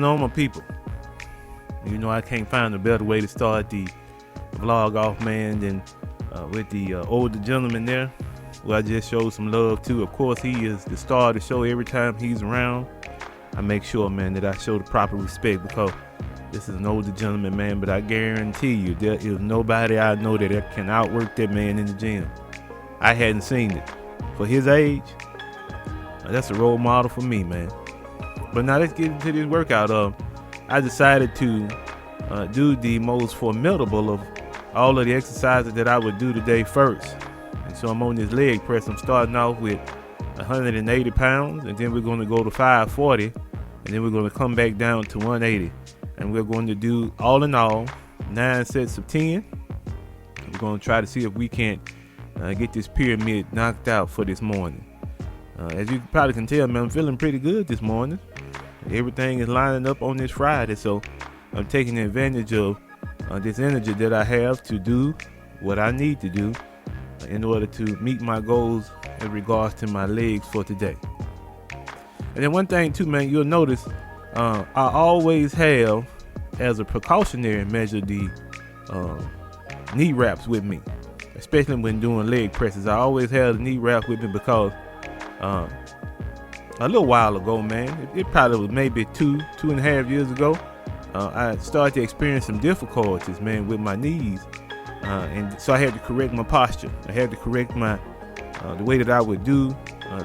on, my people? You know, I can't find a better way to start the vlog off, man, than with the older gentleman there, who I just showed some love to. Of course, he is the star of the show. Every time he's around, I make sure, man, that I show the proper respect, because this is an older gentleman, man, but I guarantee you there is nobody I know that can outwork that man in the gym. I hadn't seen it. For his age, that's a role model for me, man. But now let's get into this workout. I decided to do the most formidable of all of the exercises that I would do today first. And so I'm on this leg press. I'm starting off with 180 pounds, and then we're going to go to 540, and then we're going to come back down to 180. And we're going to do, all in all, 9 sets of 10. We're going to try to see if we can't get this pyramid knocked out for this morning. As you probably can tell, man, I'm feeling pretty good this morning. Everything is lining up on this Friday, so I'm taking advantage of this energy that I have to do what I need to do in order to meet my goals in regards to my legs for today. And then one thing too, man, you'll notice I always have, as a precautionary measure, the knee wraps with me, especially when doing leg presses. I always have the knee wrap with me because a little while ago, man, it probably was maybe two and a half years ago, I started to experience some difficulties, man, with my knees, and so I had to correct my posture. I had to correct my the way that I would do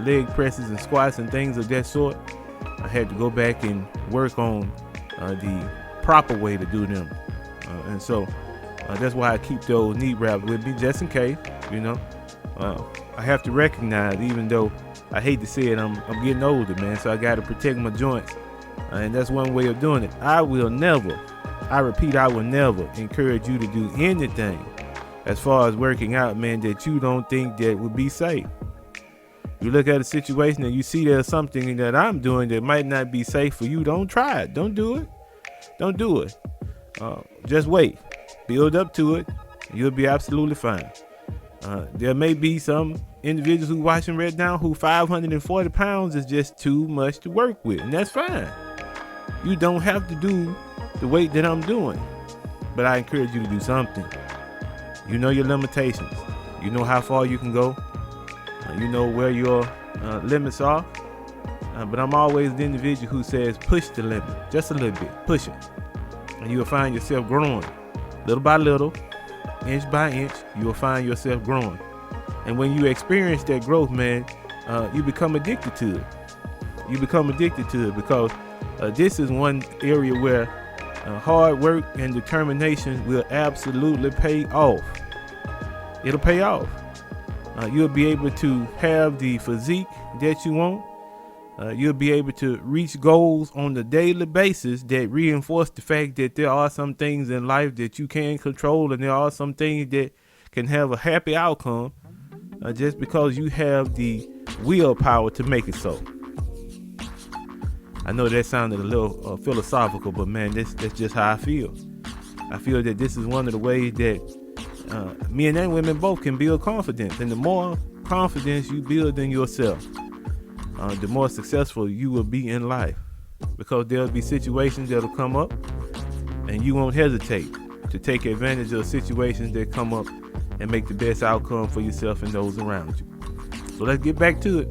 leg presses and squats and things of that sort. I had to go back and work on the proper way to do them, and so that's why I keep those knee wraps with me, just in case. You know, I have to recognize, even though I hate to say it, I'm getting older, man, so I got to protect my joints, and that's one way of doing it. I will never encourage you to do anything as far as working out, man, that you don't think that would be safe. You look at a situation and you see there's something that I'm doing that might not be safe for you, don't try it. Don't do it. Just wait. Build up to it. You'll be absolutely fine. There may be some individuals who watching right now who 540 pounds is just too much to work with, and that's fine. You don't have to do the weight that I'm doing, but I encourage you to do something. You know your limitations. You know how far you can go. You know where your limits are. But I'm always the individual who says push the limit, just a little bit, push it, and you'll find yourself growing, little by little, inch by inch. You will find yourself growing, and when you experience that growth, man, you become addicted to it. You become addicted to it because this is one area where hard work and determination will absolutely pay off. It'll pay off. You'll be able to have the physique that you want. You'll be able to reach goals on a daily basis that reinforce the fact that there are some things in life that you can control, and there are some things that can have a happy outcome just because you have the willpower to make it so. I know that sounded a little philosophical, but man, that's just how I feel. I feel that this is one of the ways that men and women both can build confidence, and the more confidence you build in yourself, the more successful you will be in life, because there'll be situations that'll come up and you won't hesitate to take advantage of situations that come up and make the best outcome for yourself and those around you. So let's get back to it.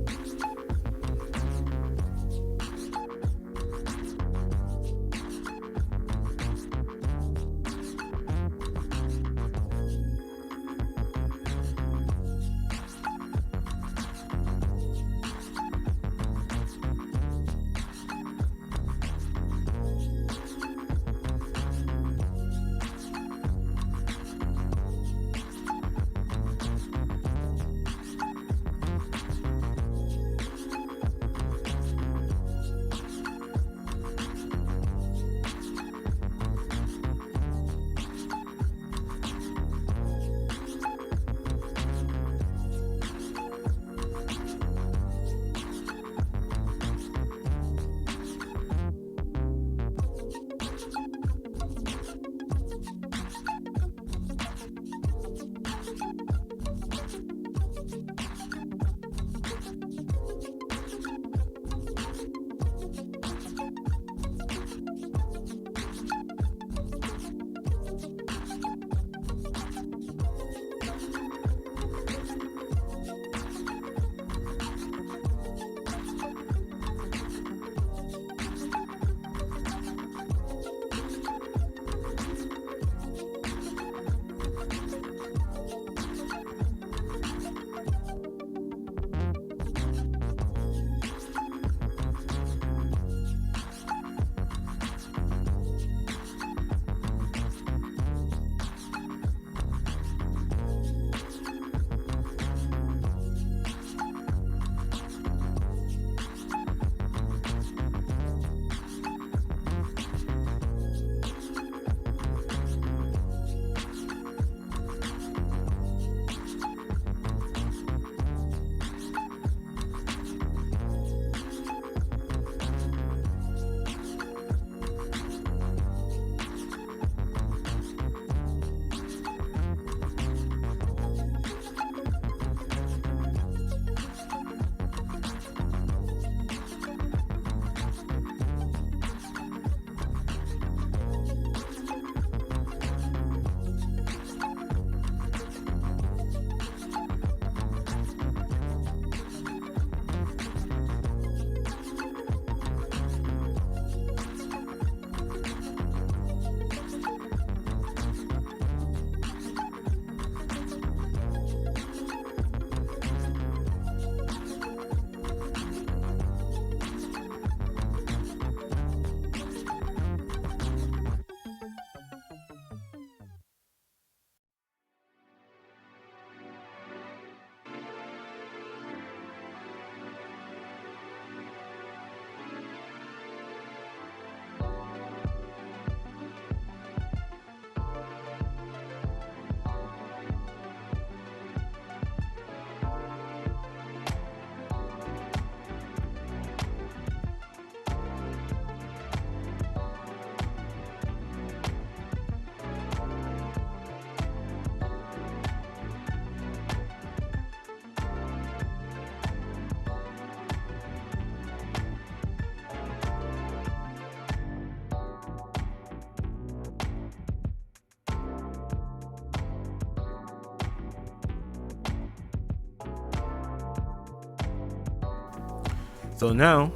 So now,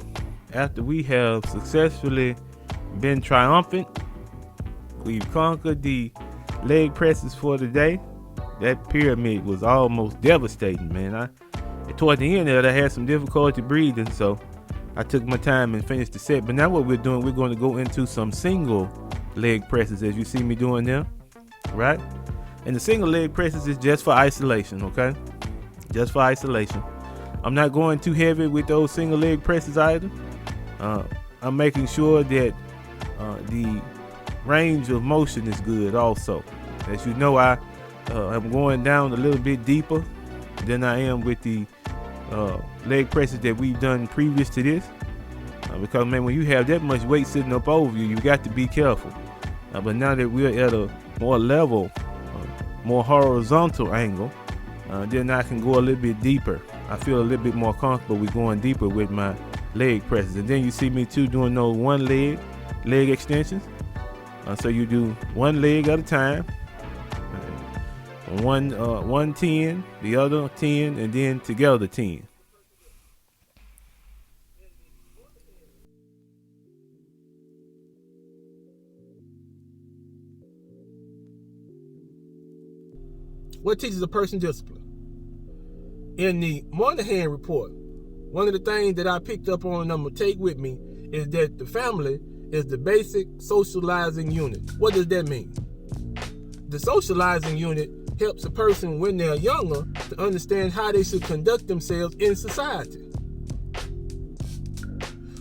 after we have successfully been triumphant, we've conquered the leg presses for the day. That pyramid was almost devastating, man. Toward the end of it, I had some difficulty breathing, so I took my time and finished the set. But now what we're doing, we're going to go into some single leg presses, as you see me doing there, right? And the single leg presses is just for isolation, okay? Just for isolation. I'm not going too heavy with those single leg presses either. I'm making sure that the range of motion is good also. As you know, I am going down a little bit deeper than I am with the leg presses that we've done previous to this. Because, man, when you have that much weight sitting up over you, you got to be careful. But now that we're at a more level, more horizontal angle, then I can go a little bit deeper. I feel a little bit more comfortable with going deeper with my leg presses. And then you see me too doing those one leg extensions. So you do one leg at a time. One 10, the other 10, and then together 10. What teaches a person discipline? In the Moynihan report, one of the things that I picked up on and I'm going to take with me is that the family is the basic socializing unit. What does that mean? The socializing unit helps a person when they're younger to understand how they should conduct themselves in society.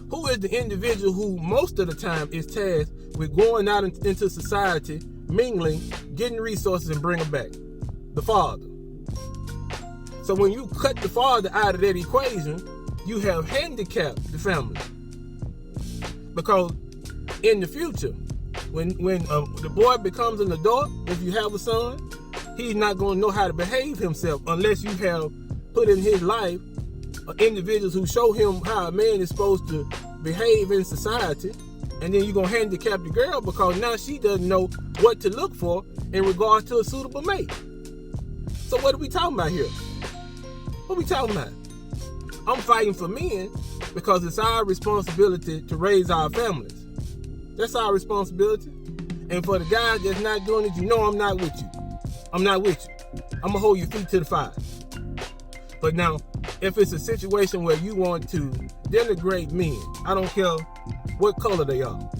Who is the individual who most of the time is tasked with going out into society, mingling, getting resources and bringing back? The father. So when you cut the father out of that equation, you have handicapped the family. Because in the future, when the boy becomes an adult, if you have a son, he's not going to know how to behave himself unless you have put in his life individuals who show him how a man is supposed to behave in society. And then you're going to handicap the girl because now she doesn't know what to look for in regards to a suitable mate. So what are we talking about here? What are we talking about? I'm fighting for men because it's our responsibility to raise our families. That's our responsibility. And for the guys that's not doing it, you know I'm not with you. I'm not with you. I'm going to hold your feet to the fire. But now, if it's a situation where you want to denigrate men, I don't care what color they are.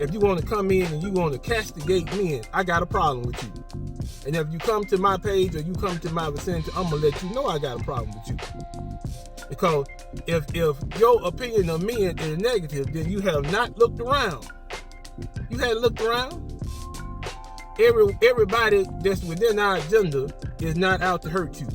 If you want to come in and you want to castigate men, I got a problem with you. And if you come to my page or you come to my vicinity, I'm going to let you know I got a problem with you. Because if your opinion of men is negative, then you have not looked around. You hadn't looked around. Everybody that's within our agenda is not out to hurt you.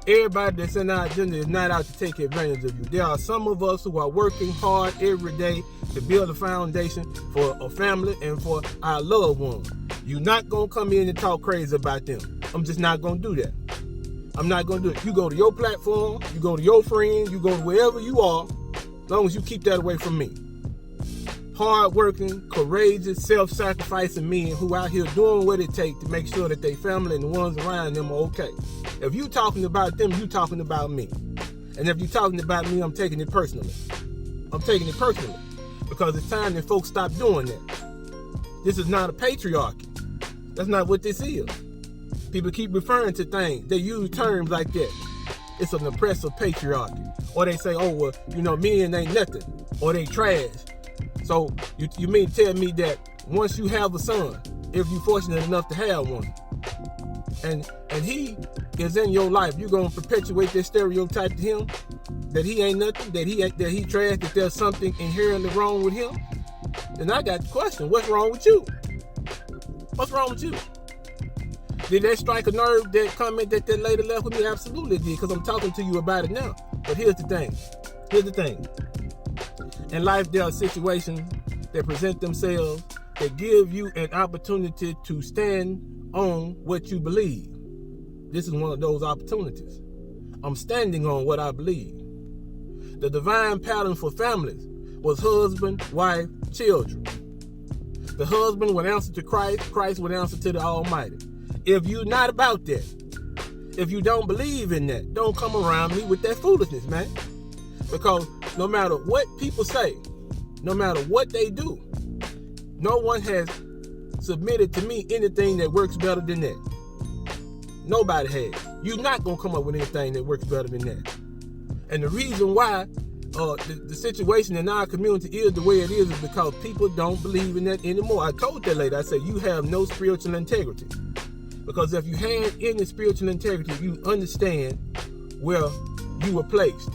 Everybody that's in our agenda is not out to take advantage of you. There are some of us who are working hard every day to build a foundation for a family and for our loved ones. You're not going to come in and talk crazy about them. I'm just not going to do that. I'm not going to do it. You go to your platform, you go to your friends, you go to wherever you are, as long as you keep that away from me. Hard-working, courageous, self-sacrificing men who out here doing what it takes to make sure that their family and the ones around them are okay. If you talking about them, you talking about me. And if you talking about me, I'm taking it personally. I'm taking it personally. Because it's time that folks stop doing that. This is not a patriarchy. That's not what this is. People keep referring to things. They use terms like that. It's an oppressive patriarchy. Or they say, oh, well, men ain't nothing. Or they trash. So you mean to tell me that once you have a son, if you're fortunate enough to have one, and he is in your life, you're gonna perpetuate this stereotype to him that he ain't nothing, that he trash, that there's something inherently wrong with him? Then I got the question: what's wrong with you? What's wrong with you? Did that strike a nerve? That comment that lady left with me? Absolutely did, because I'm talking to you about it now. But here's the thing. In life, there are situations that present themselves that give you an opportunity to stand on what you believe. This is one of those opportunities. I'm standing on what I believe. The divine pattern for families was husband, wife, children. The husband would answer to Christ, Christ would answer to the Almighty. If you're not about that, if you don't believe in that, don't come around me with that foolishness, man. Because no matter what people say, no matter what they do, no one has submitted to me anything that works better than that. Nobody has. You're not going to come up with anything that works better than that. And the reason why the situation in our community is the way it is because people don't believe in that anymore. I told that lady, I said, you have no spiritual integrity. Because if you had any spiritual integrity, you understand where you were placed.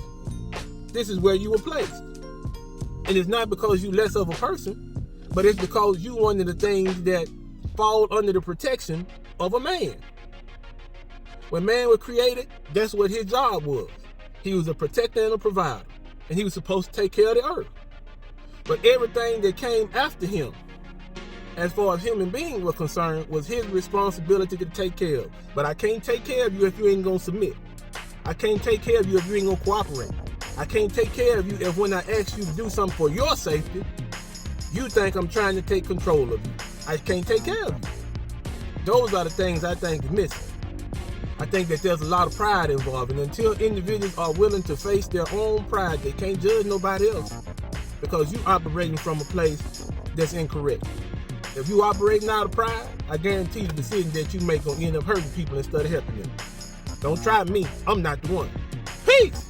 This is where you were placed. And it's not because you're less of a person, but it's because you one of the things that fall under the protection of a man. When man was created, that's what his job was. He was a protector and a provider. And he was supposed to take care of the earth. But everything that came after him, as far as human beings were concerned, was his responsibility to take care of. But I can't take care of you if you ain't gonna submit. I can't take care of you if you ain't gonna cooperate. I can't take care of you if when I ask you to do something for your safety, you think I'm trying to take control of you. I can't take care of you. Those are the things I think is missing. I think that there's a lot of pride involved, and until individuals are willing to face their own pride, they can't judge nobody else because you're operating from a place that's incorrect. If you operating out of pride, I guarantee the decision that you make gonna end up hurting people instead of helping them. Don't try me. I'm not the one. Peace.